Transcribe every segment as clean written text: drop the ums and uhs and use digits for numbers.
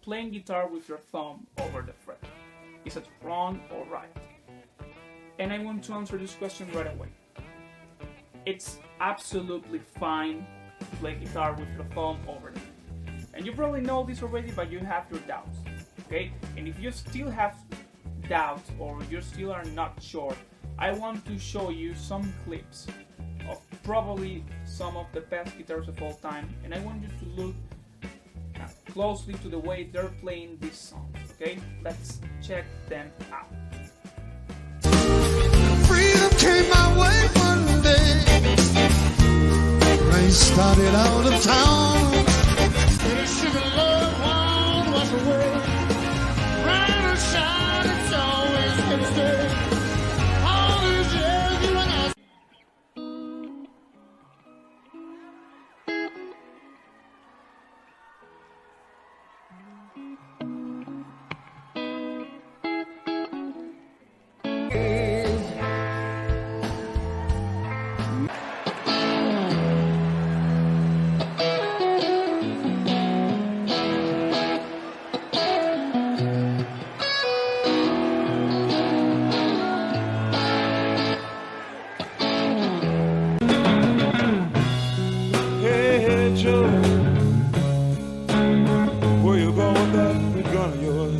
playing guitar with your thumb over the fret. Is it wrong or right? And I want to answer this question right away. It's absolutely fine to play guitar with your thumb over the fret. And you probably know this already, but you have your doubts, okay? And if you still have doubts or you still are not sure, I want to show you some clips of probably some of the best guitarists of all time, and I want you to look closely to the way they're playing these songs, okay? Let's check them out. Freedom came my way one day. Rain started out of town. Sugar love won't wash away. Rain or shine, it's always here to stay. All these years you and I. Where you going with that gun of yours?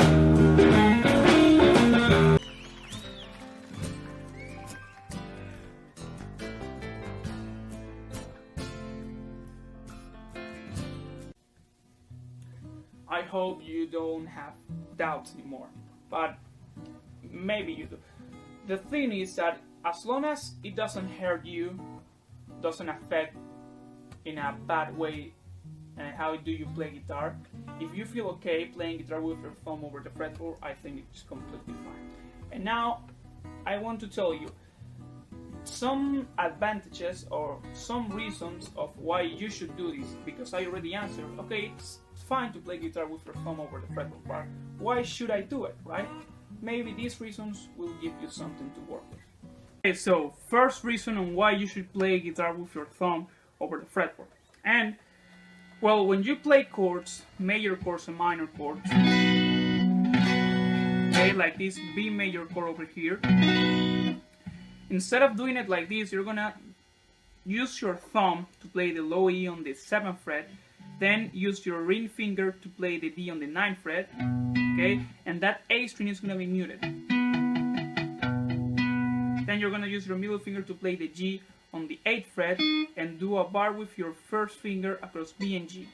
I hope you don't have doubts anymore, but maybe you do. The thing is that as long as it doesn't hurt you, doesn't affect in a bad way how do you play guitar, if you feel okay playing guitar with your thumb over the fretboard, I think it's completely fine. And now I want to tell you some advantages or some reasons of why you should do this, because I already answered. Okay, it's fine to play guitar with your thumb over the fretboard, but why should I do it, right? Maybe these reasons will give you something to work with. Okay, so first reason on why you should play guitar with your thumb over the fretboard. And well, when you play chords, major chords and minor chords, okay, like this B major chord over here, instead of doing it like this, you're gonna use your thumb to play the low E on the 7th fret, then use your ring finger to play the D on the 9th fret, okay, and that A string is gonna be muted. Then you're gonna use your middle finger to play the G on the 8th fret and do a bar with your first finger across B and G,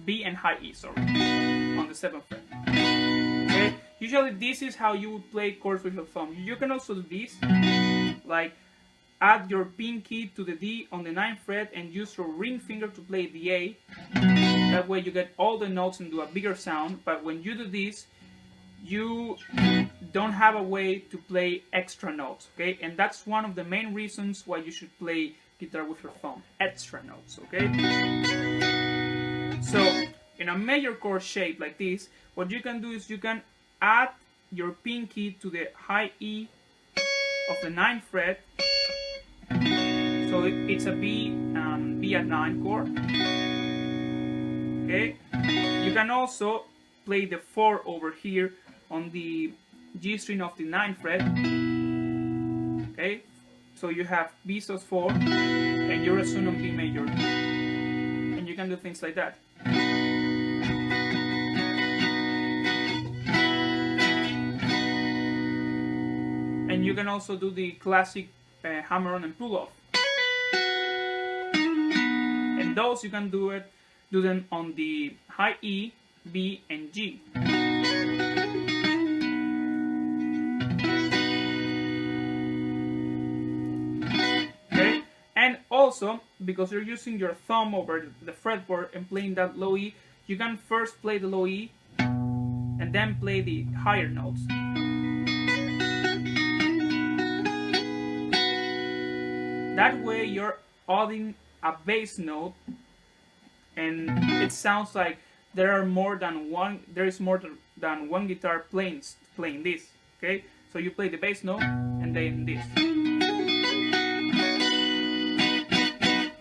B and high E, sorry, on the 7th fret. Okay, usually this is how you would play chords with your thumb. You can also do this, like add your pinky to the D on the 9th fret and use your ring finger to play the A. That way you get all the notes and do a bigger sound, but when you do this, you don't have a way to play extra notes, okay? And that's one of the main reasons why you should play guitar with your thumb, extra notes, okay? So, in a major chord shape like this, what you can do is you can add your pinky to the high E of the 9th fret, so it's a B at 9 chord, okay? You can also play the 4 over here on the G string of the 9th fret, okay? So you have B sus 4 and you're a soon on B major, and you can do things like that. And you can also do the classic hammer-on and pull-off. And those you can do them on the high E, B, and G. Okay, and also because you're using your thumb over the fretboard and playing that low E, you can first play the low E and then play the higher notes. That way you're adding a bass note, and it sounds like there is more than one guitar playing this. Okay, so you play the bass note and then this.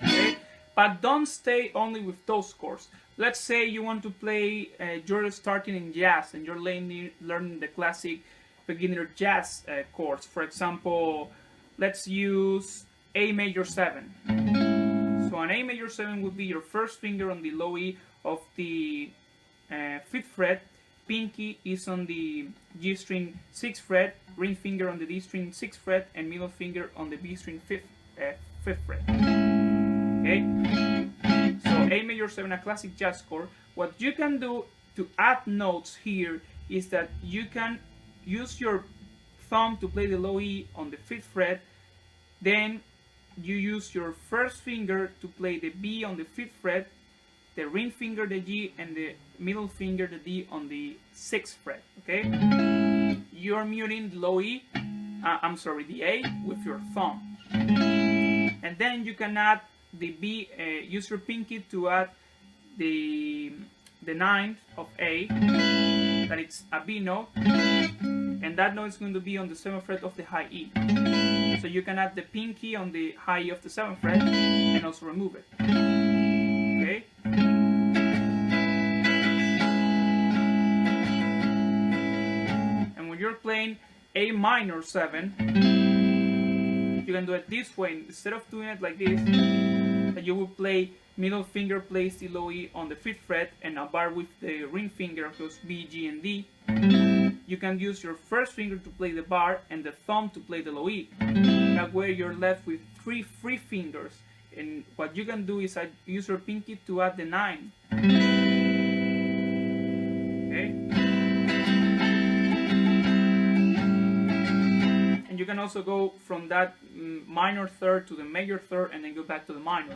Okay, but don't stay only with those chords. let's say you want to play, you're starting in jazz and you're learning the classic beginner jazz chords. For example, let's use A major 7. So an A major 7 would be your first finger on the low E of the 5th fret, pinky is on the G string 6th fret, ring finger on the D string 6th fret, and middle finger on the B string 5th fret. Okay? So A major 7, a classic jazz chord. What you can do to add notes here is that you can use your thumb to play the low E on the 5th fret, then you use your first finger to play the B on the 5th fret, the ring finger the G, and the middle finger the D on the 6th fret. Okay? You're muting the low E, the A with your thumb. And then you can add the B, use your pinky to add the 9th of A, that it's a B note, and that note is going to be on the 7th fret of the high E. So you can add the pinky on the high E of the 7th fret and also remove it. Okay? And when you're playing A minor 7, you can do it this way. Instead of doing it like this, that you will play middle finger plays the low E on the 5th fret and a bar with the ring finger across B, G, and D. You can use your first finger to play the bar and the thumb to play the low E. That way you're left with 3 free fingers. And what you can do is use your pinky to add the 9. Okay? And you can also go from that minor third to the major third and then go back to the minor.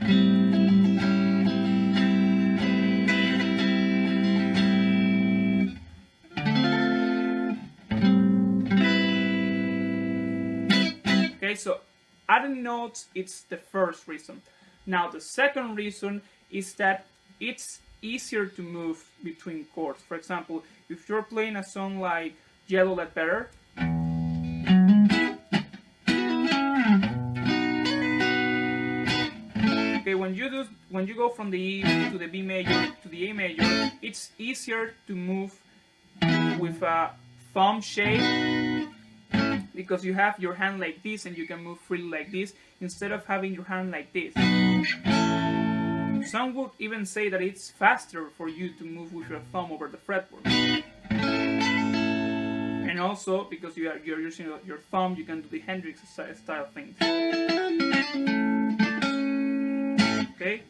Okay, so adding notes, it's the first reason. Now the second reason is that it's easier to move between chords. For example, if you're playing a song like Yellow Ledbetter, okay, when you go from the E to the B major to the A major, it's easier to move with a thumb shape, because you have your hand like this and you can move freely like this instead of having your hand like this. Some would even say that it's faster for you to move with your thumb over the fretboard. And also, because you're using your thumb, you can do the Hendrix style things. Okay?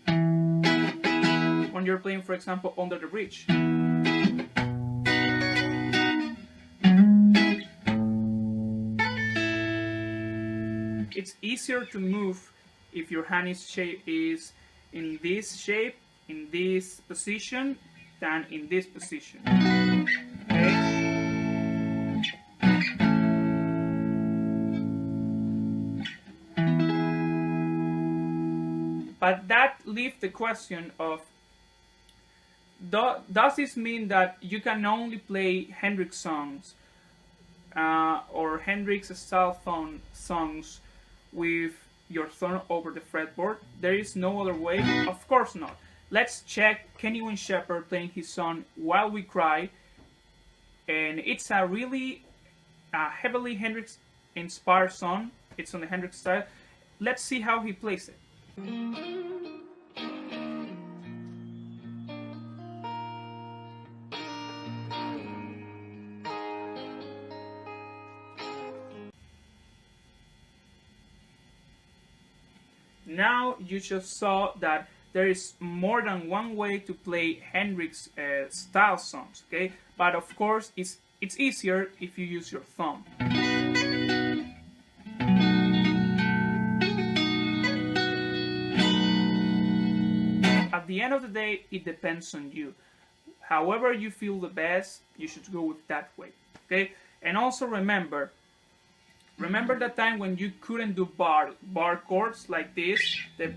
When you're playing, for example, Under the Bridge. It's easier to move if your hand is in this shape, in this position, than in this position. Okay? But that leaves the question of, does this mean that you can only play Hendrix songs or Hendrix style songs with your thumb over the fretboard? There is no other way? Of course not. Let's check Kenny Wayne Sheperd playing his song While We Cry, and it's a really heavily Hendrix inspired song. It's on the Hendrix style. Let's see how he plays it. Now you just saw that there is more than one way to play Hendrix style songs, okay? But of course, it's easier if you use your thumb. At the end of the day, it depends on you. However you feel the best, you should go with that way, okay? And also remember that time when you couldn't do bar chords like this, the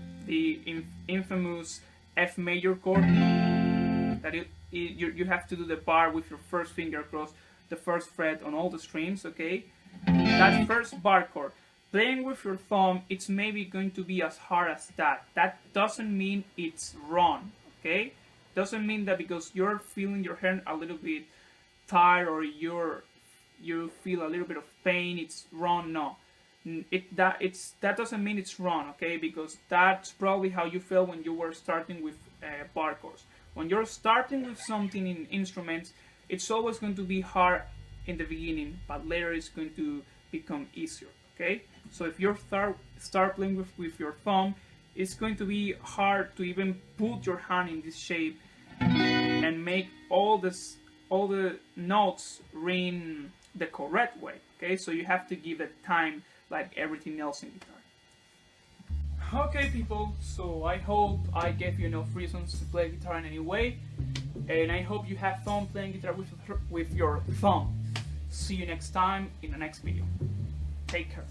infamous F major chord, that you have to do the bar with your first finger across the first fret on all the strings, okay? That first bar chord, playing with your thumb, it's maybe going to be as hard as that. That doesn't mean it's wrong, okay? Doesn't mean that because you're feeling your hand a little bit tired or you feel a little bit of pain, it's wrong. No, that doesn't mean it's wrong, okay? Because that's probably how you felt when you were starting with bar chords. When you're starting with something in instruments, it's always going to be hard in the beginning, but later it's going to become easier, okay? So if you start playing with your thumb, it's going to be hard to even put your hand in this shape and make all the notes ring the correct way, okay? So you have to give it time like everything else in guitar. Okay, people, so I hope I gave you enough reasons to play guitar in any way, and I hope you have fun playing guitar with your thumb. See you next time in the next video. Take care.